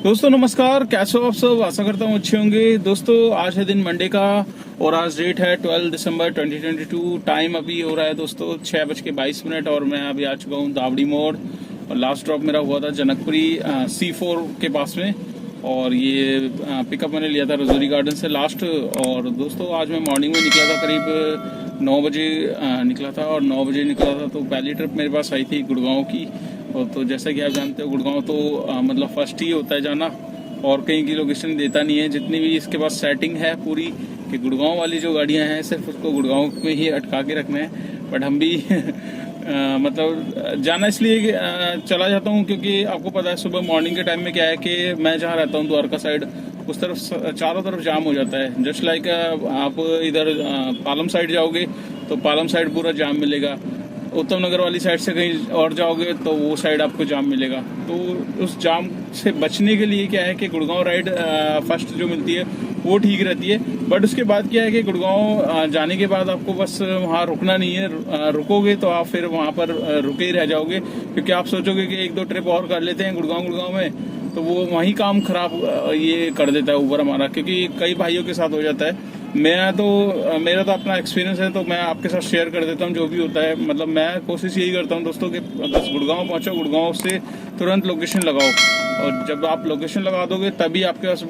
दोस्तों नमस्कार, कैसे हो आप सब। आशा करता हूँ अच्छे होंगे। दोस्तों आज है दिन मंडे का और आज डेट है 12 दिसंबर 2022। टाइम अभी हो रहा है दोस्तों 6:22 और मैं अभी आ चुका हूँ दावड़ी मोड़। और लास्ट ड्रॉप मेरा हुआ था जनकपुरी C4 के पास में। और ये पिकअप मैंने लिया था रजौरी गार्डन से लास्ट। और दोस्तों आज मैं मॉर्निंग में निकला था, करीब 9 बजे निकला था। और 9 बजे निकला था तो पहली ट्रिप मेरे पास आई थी गुड़गांव की। तो जैसा कि आप जानते हो गुड़गांव तो मतलब फर्स्ट ही होता है जाना, और कहीं की लोकेशन देता नहीं है। जितनी भी इसके पास सेटिंग है पूरी कि गुड़गांव वाली जो गाड़ियां हैं सिर्फ उसको गुड़गांव में ही अटका के रखना है। बट हम भी मतलब जाना इसलिए चला जाता हूँ क्योंकि आपको पता है सुबह मॉर्निंग के टाइम में क्या है कि मैं जहाँ रहता हूँ द्वारका साइड, उस तरफ चारों तरफ जाम हो जाता है। जस्ट लाइक आप इधर पालम साइड जाओगे तो पालम साइड पूरा जाम मिलेगा। उत्तम नगर वाली साइड से कहीं और जाओगे तो वो साइड आपको जाम मिलेगा। तो उस जाम से बचने के लिए क्या है कि गुड़गांव राइड फर्स्ट जो मिलती है वो ठीक रहती है। बट उसके बाद क्या है कि गुड़गांव जाने के बाद आपको बस वहाँ रुकना नहीं है। रुकोगे तो आप फिर वहाँ पर रुके ही रह जाओगे, क्योंकि आप सोचोगे कि 1-2 ट्रिप और कर लेते हैं गुड़गांव में, तो वो वहीं काम खराब ये कर देता है ऊबर हमारा। क्योंकि कई भाइयों के साथ हो जाता है। मेरा तो अपना एक्सपीरियंस है तो मैं आपके साथ शेयर कर देता हूँ जो भी होता है। मतलब मैं कोशिश यही करता हूँ दोस्तों कि बस गुड़गांव पहुँचो, गुड़गांव से तुरंत लोकेशन लगाओ। और जब आप लोकेशन लगा दोगे तभी आपके पास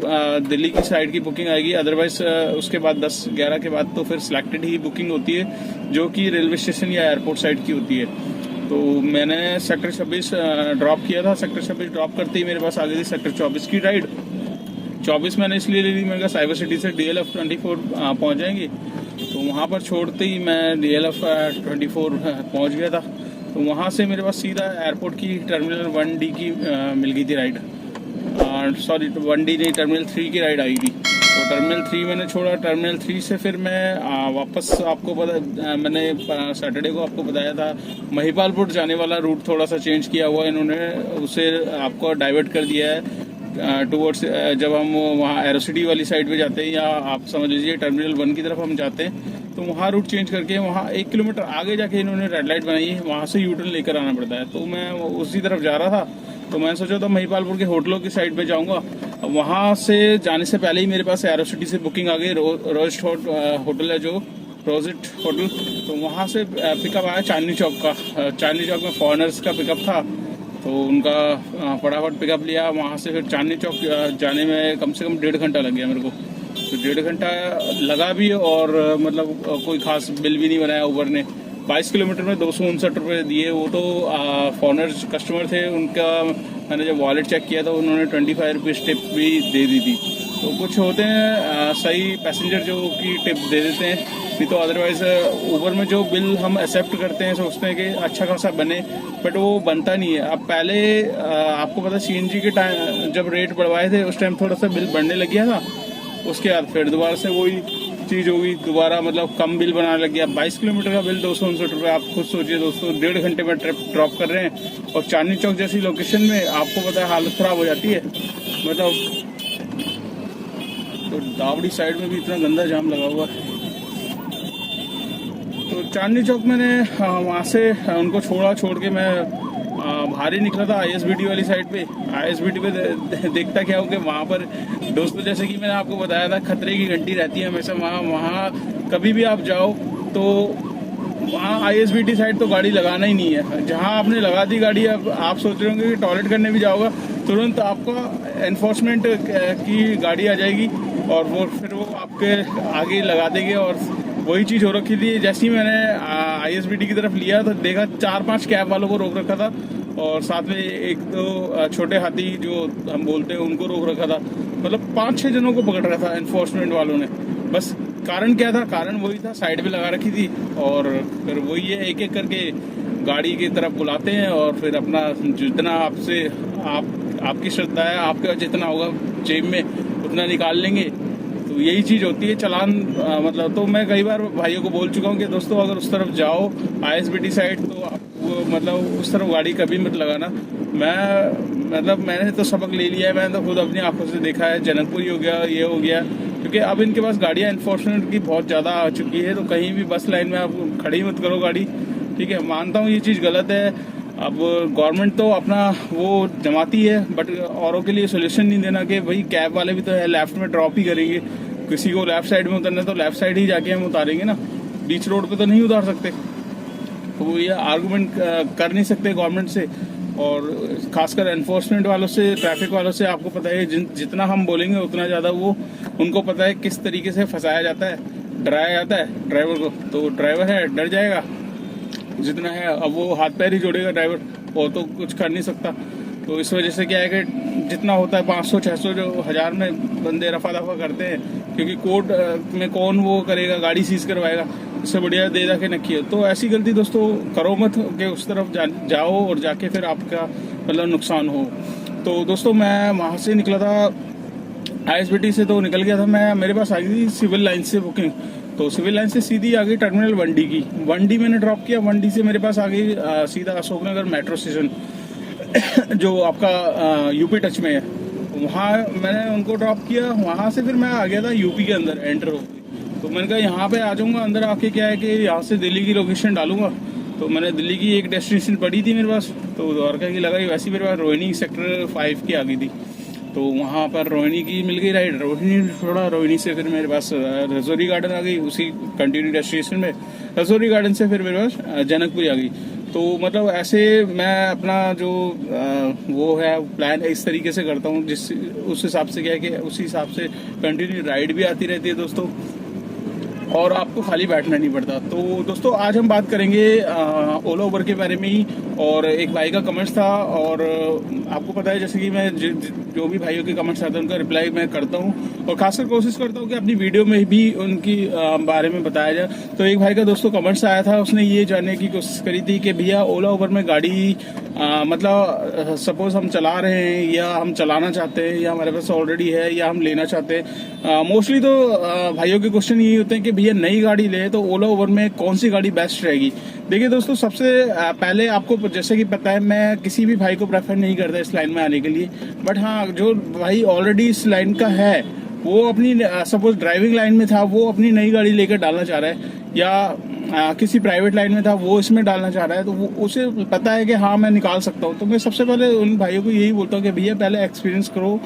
दिल्ली की साइड की बुकिंग आएगी। अदरवाइज उसके बाद 10-11 के बाद तो फिर सिलेक्टेड ही बुकिंग होती है, जो कि रेलवे स्टेशन या एयरपोर्ट साइड की होती है। तो मैंने सेक्टर 26 ड्रॉप किया था। सेक्टर 26 ड्रॉप करते ही मेरे पास आ गई थी सेक्टर 24 की राइड। 24 मैंने इसलिए ले ली, मैंने कहा साइबर सिटी से DLF 24 पहुंच जाएंगे। तो वहां पर छोड़ते ही मैं DLF 24 पहुंच गया था। तो वहां से मेरे पास सीधा एयरपोर्ट की टर्मिनल 1D की मिल गई थी राइड। सॉरी 1D नहीं, टर्मिनल 3 की राइड आई थी। तो टर्मिनल 3 मैंने छोड़ा। टर्मिनल 3 से फिर मैं वापस आपको मैंने सैटरडे को आपको बताया था महिपालपुर जाने वाला रूट थोड़ा सा चेंज किया हुआ इन्होंने, उसे आपको डाइवर्ट कर दिया है टूवर्ड्स। जब हम वहाँ एरोसिटी वाली साइड पे जाते हैं या आप समझ लीजिए टर्मिनल 1 की तरफ हम जाते हैं, तो वहाँ रूट चेंज करके वहाँ 1 किलोमीटर आगे जाके इन्होंने रेड लाइट बनाई है, वहाँ से यूटर्न लेकर आना पड़ता है। तो मैं उसी तरफ जा रहा था। तो मैं सोचा था महिपालपुर के होटलों की साइड पे जाऊँगा। वहाँ से जाने से पहले ही मेरे पास एरोसिटी से बुकिंग आ गई। रोस्ट होटल है जो रोजिट होटल, तो वहाँ से पिकअप आया चांदनी चौक का। चांदनी चौक में फॉरनर्स का पिकअप था, तो उनका फटाफट पिकअप लिया। वहाँ से फिर चांदनी चौक जाने में कम से कम 1.5 घंटा लग गया मेरे को। तो 1.5 घंटा लगा भी, और मतलब कोई खास बिल भी नहीं बनाया ऊबर ने। 22 किलोमीटर में 259 रुपये दिए। वो तो फॉरनर्स कस्टमर थे, उनका मैंने जब वॉलेट चेक किया था उन्होंने 25 रुपीज़ टिप भी दे दी थी। तो कुछ होते हैं सही पैसेंजर जो कि टिप दे देते हैं, नहीं तो अदरवाइज ऊबर में जो बिल हम एक्सेप्ट करते हैं सोचते हैं कि अच्छा खासा बने, बट वो बनता नहीं है। अब पहले आपको पता CNG के टाइम जब रेट बढ़वाए थे उस टाइम थोड़ा सा बिल बढ़ने लग गया था। उसके बाद फिर दोबारा से वही चीज़ होगी, दोबारा मतलब कम बिल बनाने लग गया। 22 किलोमीटर का बिल 259 रुपये। आप खुद सोचिए दोस्तों, 1.5 घंटे में ट्रिप ड्रॉप कर रहे हैं और चांदनी चौक जैसी लोकेशन में आपको पता है हालत ख़राब हो जाती है। मतलब तो दावड़ी साइड में भी इतना गंदा जाम लगा हुआ है। तो चांदनी चौक मैंने वहाँ से उनको छोड़ के मैं बाहर ही निकला था ISBT वाली साइड पे। ISBT पे देखता क्या हो कि वहाँ पर दोस्तों जैसे कि मैंने आपको बताया था खतरे की घंटी रहती है हमेशा। वहाँ कभी भी आप जाओ तो वहाँ ISBT साइड तो गाड़ी लगाना ही नहीं है। जहाँ आपने लगा दी गाड़ी, अब आप सोच रहे होंगे कि टॉयलेट करने भी जाओगा, तुरंत आपका एनफोर्समेंट की गाड़ी आ जाएगी और वो फिर वो आपके आगे लगा देंगे। और वही चीज़ हो रखी थी। जैसे ही मैंने ISBT की तरफ लिया तो देखा 4-5 कैब वालों को रोक रखा था, और साथ में 1-2 छोटे हाथी जो हम बोलते हैं उनको रोक रखा था। मतलब 5-6 जनों को पकड़ रखा था एनफोर्समेंट वालों ने। बस कारण क्या था? कारण वही था, साइड पे लगा रखी थी। और फिर वही है, एक एक करके गाड़ी की तरफ बुलाते हैं और फिर अपना जितना आपकी श्रद्धा है, आपके पास जितना होगा जेब में उतना निकाल लेंगे। तो यही चीज़ होती है चालान। मतलब तो मैं कई बार भाइयों को बोल चुका हूँ कि दोस्तों अगर उस तरफ जाओ ISBT साइड तो आप मतलब उस तरफ गाड़ी कभी मत लगाना। मैंने तो सबक ले लिया है। मैंने तो खुद अपनी आंखों से देखा है, जनकपुरी हो गया, ये हो गया, क्योंकि अब इनके पास गाड़ियाँ एनफोर्समेंट की बहुत ज़्यादा आ चुकी है। तो कहीं भी बस लाइन में आप खड़ी मत करो गाड़ी, ठीक है। मानता हूँ ये चीज़ गलत है, अब गवर्नमेंट तो अपना वो जमाती है, बट औरों के लिए सोल्यूशन नहीं देना कि भाई कैब वाले भी तो है, लेफ्ट में ड्रॉप ही करेंगे, किसी को लेफ्ट साइड में उतरना है तो लेफ्ट साइड ही जाके हम उतारेंगे ना, बीच रोड पे तो नहीं उतार सकते। तो वो ये आर्गूमेंट कर नहीं सकते गवर्नमेंट से, और खासकर एनफोर्समेंट वालों से, ट्रैफिक वालों से। आपको पता है जितना हम बोलेंगे उतना ज़्यादा वो, उनको पता है किस तरीके से फंसाया जाता है, डराया जाता है ड्राइवर को। तो ड्राइवर है डर जाएगा जितना है, अब वो हाथ पैर ही जोड़ेगा ड्राइवर, वो तो कुछ कर नहीं सकता। तो इस वजह से क्या है कि जितना होता है 500 600 जो 1000 में बंदे रफा दफा करते हैं, क्योंकि कोर्ट में कौन वो करेगा, गाड़ी सीज करवाएगा, इससे बढ़िया दे जाके नखिए। तो ऐसी गलती दोस्तों करो मत कि उस तरफ जाओ और जाके फिर आपका मतलब नुकसान हो। तो दोस्तों मैं वहाँ से निकला था ISBT से, तो निकल गया था मैं, मेरे पास आ गई सिविल लाइन से बुकिंग। तो सिविल लाइन से सीधी आ गई टर्मिनल 1D की, 1D मैंने ड्रॉप किया, 1D से मेरे पास आ गई सीधा अशोकनगर मेट्रो स्टेशन जो आपका यूपी टच में है। वहाँ मैंने उनको ड्रॉप किया, वहाँ से फिर मैं आ गया था यूपी के अंदर एंटर हो। तो मैंने कहा यहाँ पे आ जाऊँगा अंदर, आके क्या है कि यहाँ से दिल्ली की लोकेशन डालूंगा। तो मैंने दिल्ली की एक डेस्टिनेशन पड़ी थी मेरे पास, तो द्वारका की लगाई, वैसी मेरे पास रोहिणी सेक्टर 5 की आ गई थी। तो वहाँ पर रोहिणी की मिल गई राइड, रोहिणी से फिर मेरे पास रजौरी गार्डन आ गई, उसी कंटिन्यू डेस्टिनेशन में। रजौरी गार्डन से फिर मेरे पास जनकपुरी आ गई। तो मतलब ऐसे मैं अपना जो वो है प्लान इस तरीके से करता हूँ, जिस उस हिसाब से क्या है कि उसी हिसाब से कंटिन्यू राइड भी आती रहती है दोस्तों, और आपको खाली बैठना नहीं पड़ता। तो दोस्तों आज हम बात करेंगे ओला उबर के बारे में ही। और एक भाई का कमेंट्स था, और आपको पता है जैसे कि मैं जो भी भाइयों के कमेंट्स आते हैं उनका रिप्लाई मैं करता हूं, और खासकर कोशिश करता हूं कि अपनी वीडियो में भी उनकी बारे में बताया जाए। तो एक भाई का दोस्तों कमेंट्स आया था, उसने ये जानने की कोशिश करी थी कि भैया ओला उबर में गाड़ी मतलब सपोज हम चला रहे हैं या हम चलाना चाहते हैं, या हमारे पास ऑलरेडी है या हम लेना चाहते हैं। मोस्टली तो भाइयों के क्वेश्चन यही होते हैं कि भैया नई गाड़ी ले तो ओला उबर में कौन सी गाड़ी बेस्ट रहेगी। देखिए दोस्तों, सबसे पहले आपको जैसे कि पता है मैं किसी भी भाई को प्रेफर नहीं करता इस लाइन में आने के लिए, बट हाँ जो भाई ऑलरेडी इस लाइन का है, वो अपनी सपोज ड्राइविंग लाइन में था, वो अपनी नई गाड़ी लेकर डालना चाह रहा है, या किसी प्राइवेट लाइन में था वो इसमें डालना चाह रहा है, तो वो उसे पता है कि हाँ मैं निकाल सकता हूँ। तो मैं सबसे पहले उन भाइयों को यही बोलता हूँ कि भैया पहले एक्सपीरियंस करो,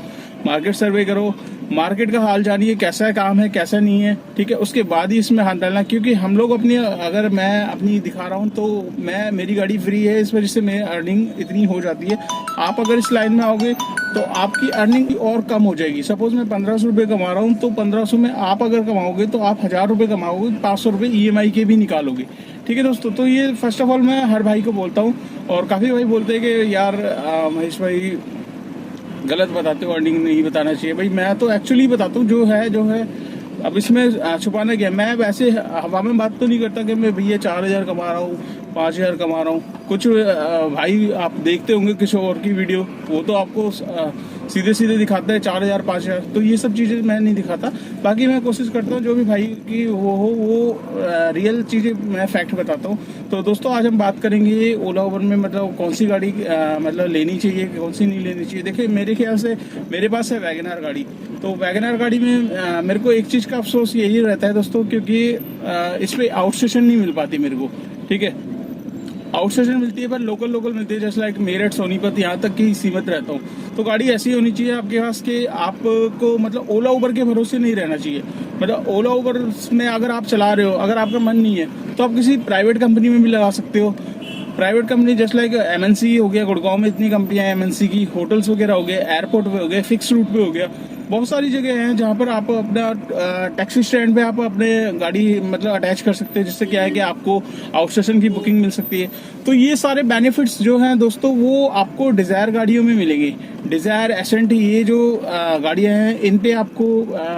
मार्केट सर्वे करो, मार्केट का हाल जानिए, कैसा काम है कैसा नहीं है, ठीक है, उसके बाद ही इसमें हाथ डालना। क्योंकि हम लोग अपनी, अगर मैं अपनी दिखा रहा हूँ तो मेरी गाड़ी फ्री है, इस वजह से मेरी अर्निंग इतनी हो जाती है। आप अगर इस लाइन में आओगे तो आपकी अर्निंग और कम हो जाएगी। सपोज मैं 1500 रुपये कमा रहा हूँ, तो 1500 में आप अगर कमाओगे तो आप 1000 रुपये कमाओगे, 500 रुपये EMI के भी निकालोगे, ठीक है दोस्तों। तो ये फर्स्ट ऑफ ऑल मैं हर भाई को बोलता हूँ। और काफ़ी भाई बोलते हैं कि यार महेश भाई गलत बताते हो, अर्निंग नहीं बताना चाहिए। भाई मैं तो एक्चुअली बताता हूँ जो है। अब इसमें छुपाना क्या, मैं वैसे हवा में बात तो नहीं करता कि मैं भैया 4000 कमा रहा हूँ, 5000 कमा रहा हूँ। कुछ भाई आप देखते होंगे किसी और की वीडियो, वो तो आपको सीधे सीधे दिखाता है 4000 5000, तो ये सब चीज़ें मैं नहीं दिखाता। बाकी मैं कोशिश करता हूँ जो भी भाई की वो रियल चीज़ें मैं फैक्ट बताता हूँ। तो दोस्तों आज हम बात करेंगे ओला उबर में मतलब कौन सी गाड़ी मतलब लेनी चाहिए, कौन सी नहीं लेनी चाहिए। देखिए मेरे ख्याल से मेरे पास है वैगनआर गाड़ी, तो वैगनआर गाड़ी में मेरे को एक चीज़ का अफसोस यही रहता है दोस्तों, क्योंकि इस पर आउट स्टेशन नहीं मिल पाती मेरे को, ठीक है। आउट स्टेशन मिलती है पर लोकल मिलती है, जैसे लाइक मेरठ सोनीपत यहाँ तक की सीमित रहता हूँ। तो गाड़ी ऐसी होनी चाहिए आपके पास कि आपको मतलब ओला उबर के भरोसे नहीं रहना चाहिए। मतलब ओला उबर में अगर आप चला रहे हो, अगर आपका मन नहीं है तो आप किसी प्राइवेट कंपनी में भी लगा सकते हो। प्राइवेट कंपनी जैसे लाइक MNC हो गया, गुड़गांव में इतनी कंपनियां हैं MNC की, होटल्स वगैरह हो गए, एयरपोर्ट पे हो गए, फिक्स रूट पे हो गया, बहुत सारी जगह हैं जहाँ पर आप अपना टैक्सी स्टैंड पे आप अपने गाड़ी मतलब अटैच कर सकते हैं, जिससे क्या है कि आपको आउट स्टेशन की बुकिंग मिल सकती है। तो ये सारे बेनिफिट्स जो हैं दोस्तों वो आपको डिज़ायर गाड़ियों में मिलेंगे। डिज़ायर, एसेंट, ये जो गाड़ियाँ हैं इन पे आपको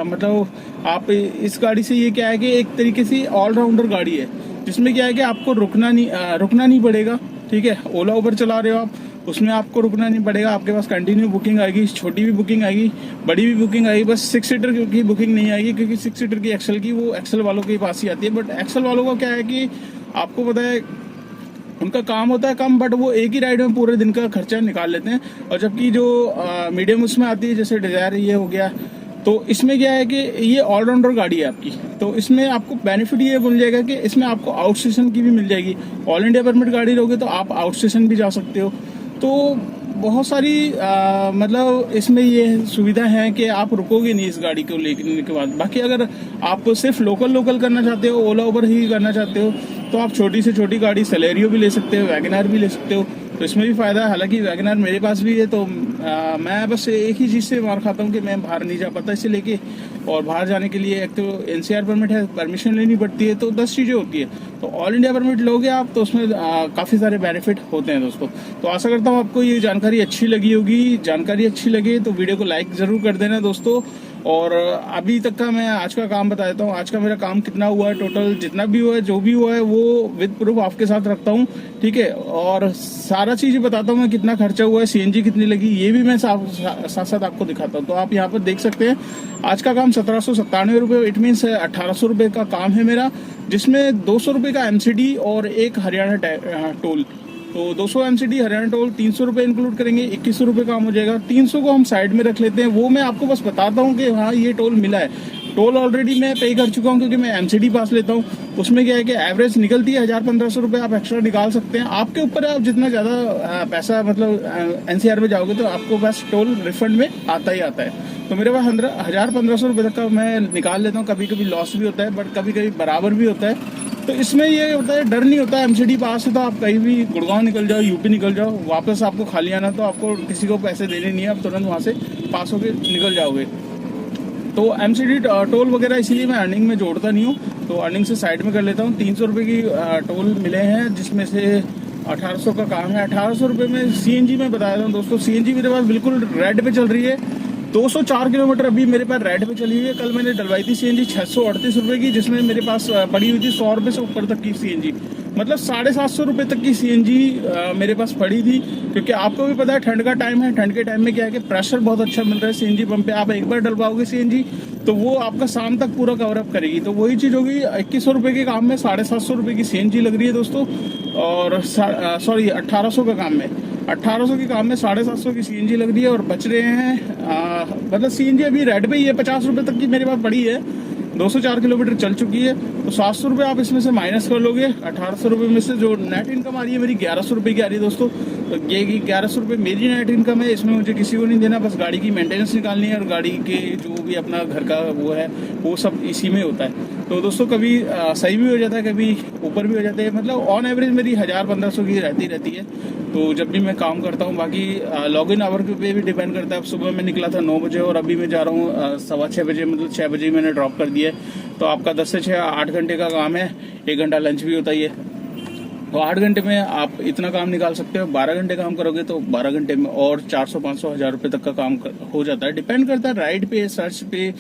मतलब आप इस गाड़ी से ये क्या है कि एक तरीके से ऑलराउंडर गाड़ी है, जिसमें क्या है कि आपको रुकना नहीं पड़ेगा, ठीक है। ओला उबर चला रहे हो आप, उसमें आपको रुकना नहीं पड़ेगा, आपके पास कंटिन्यू बुकिंग आएगी, छोटी भी बुकिंग आएगी, बड़ी भी बुकिंग आएगी। बस 6 सीटर की बुकिंग नहीं आएगी, क्योंकि 6 सीटर की एक्सेल की वो एक्सेल वालों के पास ही आती है। बट एक्सेल वालों का क्या है कि आपको पता है उनका काम होता है कम, बट वो एक ही राइड में पूरे दिन का खर्चा निकाल लेते हैं। और जबकि जो मीडियम उसमें आती है, जैसे डिजायर ये हो गया, तो इसमें क्या है कि ये ऑलराउंडर गाड़ी है आपकी, तो इसमें आपको बेनिफिट ये मिल जाएगा कि इसमें आपको आउट स्टेशन की भी मिल जाएगी। ऑल इंडिया परमिट गाड़ी लोगे तो आप आउट स्टेशन भी जा सकते हो। तो बहुत सारी मतलब इसमें ये सुविधा है कि आप रुकोगे नहीं इस गाड़ी को लेने के बाद। बाकी अगर आप सिर्फ लोकल करना चाहते हो, ओला उबर ही करना चाहते हो, तो आप छोटी से छोटी गाड़ी सेलेरियो भी ले सकते हो, वैगनआर भी ले सकते हो। तो इसमें भी फ़ायदा है। हालांकि वैगनआर मेरे पास भी है, तो मैं बस एक ही चीज़ से मार खाता हूँ कि मैं बाहर नहीं जा पाता इसे लेके। और बाहर जाने के लिए एक तो NCR परमिट है, परमिशन लेनी पड़ती है, तो 10 चीज़ें होती है। तो ऑल इंडिया परमिट लोगे आप तो उसमें काफ़ी सारे बेनिफिट होते हैं दोस्तों। तो आशा करता हूँ आपको ये जानकारी अच्छी लगी होगी। जानकारी अच्छी लगे तो वीडियो को लाइक ज़रूर कर देना दोस्तों। और अभी तक का मैं आज का काम बता देता हूँ। आज का मेरा काम कितना हुआ है, टोटल जितना भी हुआ है, जो भी हुआ है, वो विद प्रूफ आपके साथ रखता हूँ, ठीक है। और सारा चीज़ बताता हूँ मैं, कितना खर्चा हुआ है, CNG कितनी लगी, ये भी मैं साथ साथ आपको दिखाता हूँ। तो आप यहाँ पर देख सकते हैं आज का काम 1797 रुपये, इट मीन्स 1800 रुपये का काम है मेरा, जिसमें 200 रुपये का MCD और एक हरियाणा टोल। तो 200 MCD हरियाणा टोल 300 रुपये इंक्लूड करेंगे, 2100 रुपये काम हो जाएगा। 300 को हम साइड में रख लेते हैं, वो मैं आपको बस बताता हूँ कि हाँ ये टोल मिला है। टोल ऑलरेडी मैं पे कर चुका हूँ क्योंकि मैं MCD पास लेता हूँ। उसमें क्या है कि एवरेज निकलती है 1000-1500 रुपये, आप एक्स्ट्रा निकाल सकते हैं। आपके ऊपर है, आप जितना ज़्यादा पैसा मतलब NCR में जाओगे तो आपको बस टोल रिफंड में आता ही आता है। तो मेरे पास 1000-1500 रुपये तक का मैं निकाल लेता हूँ। कभी कभी लॉस भी होता है, बट कभी कभी बराबर भी होता है। तो इसमें ये होता है, डर नहीं होता। MCD पास है तो आप कहीं भी गुड़गांव निकल जाओ, UP निकल जाओ, वापस आपको खाली आना, तो आपको किसी को पैसे देने नहीं है, आप तुरंत वहाँ से पास होकर निकल जाओगे। तो MCD टोल वगैरह इसीलिए मैं अर्निंग में जोड़ता नहीं हूँ, तो अर्निंग से साइड में कर लेता हूँ। 300 रुपये की टोल मिले हैं, जिसमें से 1800 का काम है। 1800 रुपये में CNG में बताया था दोस्तों। CNG मेरे पास बिल्कुल रेड पे चल रही है, 204 किलोमीटर अभी मेरे पास रेड पे चली हुई है। कल मैंने डलवाई थी CNG 638 रुपये की, जिसमें मेरे पास पड़ी हुई थी 100 रुपये से ऊपर तक की CNG, मतलब 750 रुपये तक की CNG मेरे पास पड़ी थी। क्योंकि आपको भी पता है ठंड का टाइम है, ठंड के टाइम में क्या है कि प्रेशर बहुत अच्छा मिल रहा है CNG पंप पे। आप एक बार डलवाओगे CNG तो वो आपका शाम तक पूरा कवर अप करेगी। तो वही चीज़ होगी, 2100 रुपये के काम में 750 रुपये की CNG लग रही है दोस्तों। और सॉरी 1800 का काम में 1800 के काम में 750 की CNG लग रही है। और बच रहे हैं मतलब CNG अभी रेड पे ही है, 50 रुपये तक की मेरे पास पड़ी है। 204 किलोमीटर चल चुकी है, तो 700 रुपये आप इसमें से माइनस कर लोगे। 1800 रुपये में से जो नेट इनकम आ रही है मेरी 1100 रुपये की आ रही है दोस्तों। तो ये 1100 रुपये मेरी नेट इनकम है, इसमें मुझे किसी को नहीं देना, बस गाड़ी की मेंटेनेंस निकालनी है और गाड़ी के जो भी अपना घर का वो है वो सब इसी में होता है। तो दोस्तों कभी सही भी हो जाता है, कभी ऊपर भी हो जाते हैं, मतलब ऑन एवरेज मेरी 1000-1500 की रहती है। तो जब भी मैं काम करता हूँ, बाकी लॉगिन आवर पे भी डिपेंड करता है। अब सुबह मैं निकला था 9 बजे और अभी मैं जा रहा हूँ 6:15 बजे, मतलब 6 बजे मैंने ड्रॉप कर दिया है। तो आपका 10 से 6 8 घंटे का काम है, 1 घंटा लंच भी होता ही है। तो 8 घंटे में आप इतना काम निकाल सकते हो। 12 घंटे काम करोगे तो 12 घंटे में और 400-500 1000 रुपये तक का काम हो जाता है। डिपेंड करता है राइड पे, सर्च पे,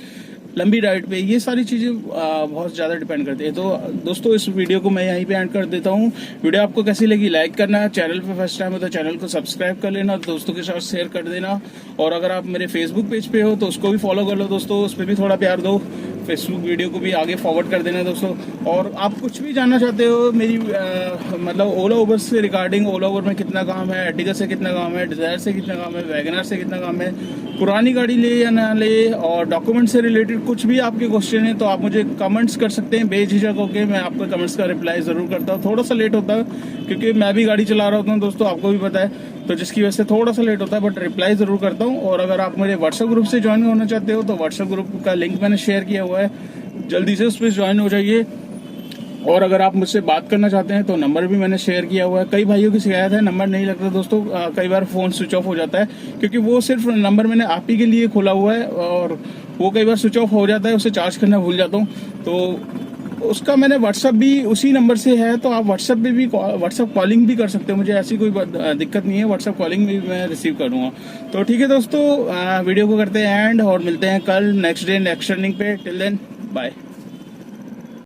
लंबी राइड पे, ये सारी चीज़ें बहुत ज़्यादा डिपेंड करती है। तो दोस्तों इस वीडियो को मैं यहीं पे एंड कर देता हूँ। वीडियो आपको कैसी लगी लाइक करना, चैनल पे फर्स्ट टाइम हो तो चैनल को सब्सक्राइब कर लेना, दोस्तों के साथ शेयर कर देना। और अगर आप मेरे फेसबुक पेज पे हो तो उसको भी फॉलो कर लो दोस्तों, उस पर भी थोड़ा प्यार दो। फेसबुक वीडियो को भी आगे फॉरवर्ड कर देना दोस्तों। और आप कुछ भी जानना चाहते हो मेरी मतलब ओला उबर से रिगार्डिंग, ओला उबर में कितना काम है, अर्टिगा से कितना काम है, डिजायर से कितना काम है, वैगनआर से कितना काम है, पुरानी गाड़ी ले या ना ले, और डॉक्यूमेंट से रिलेटेड कुछ भी आपके क्वेश्चन है तो आप मुझे कमेंट्स कर सकते हैं बेझिझक होकर। मैं आपके कमेंट्स का रिप्लाई ज़रूर करता हूँ। थोड़ा सा लेट होता है क्योंकि मैं भी गाड़ी चला रहा होता हूँ दोस्तों, आपको भी पता है, तो जिसकी वजह से थोड़ा सा लेट होता है, बट रिप्लाई ज़रूर करता हूँ। और अगर आप मेरे व्हाट्सएप ग्रुप से ज्वाइन होना चाहते हो तो व्हाट्सएप ग्रुप का लिंक मैंने शेयर किया हुआ है, जल्दी से उस पर ज्वाइन हो जाइए। और अगर आप मुझसे बात करना चाहते हैं तो नंबर भी मैंने शेयर किया हुआ है। कई भाइयों की शिकायत है नंबर नहीं लगता दोस्तों, कई बार फ़ोन स्विच ऑफ हो जाता है, क्योंकि वो सिर्फ नंबर मैंने आप ही के लिए खोला हुआ है और वो कई बार स्विच ऑफ हो जाता है, उसे चार्ज करना भूल जाता हूँ। तो उसका मैंने व्हाट्सअप भी उसी नंबर से है, तो आप व्हाट्सअप पे भी व्हाट्सअप कॉलिंग भी कर सकते हो, मुझे ऐसी कोई दिक्कत नहीं है, व्हाट्सअप कॉलिंग भी मैं रिसीव करूँगा। तो ठीक है दोस्तों, वीडियो को करते हैं एंड और मिलते हैं कल नेक्स्ट डे नेक्स्ट रनिंग पे। Till then bye.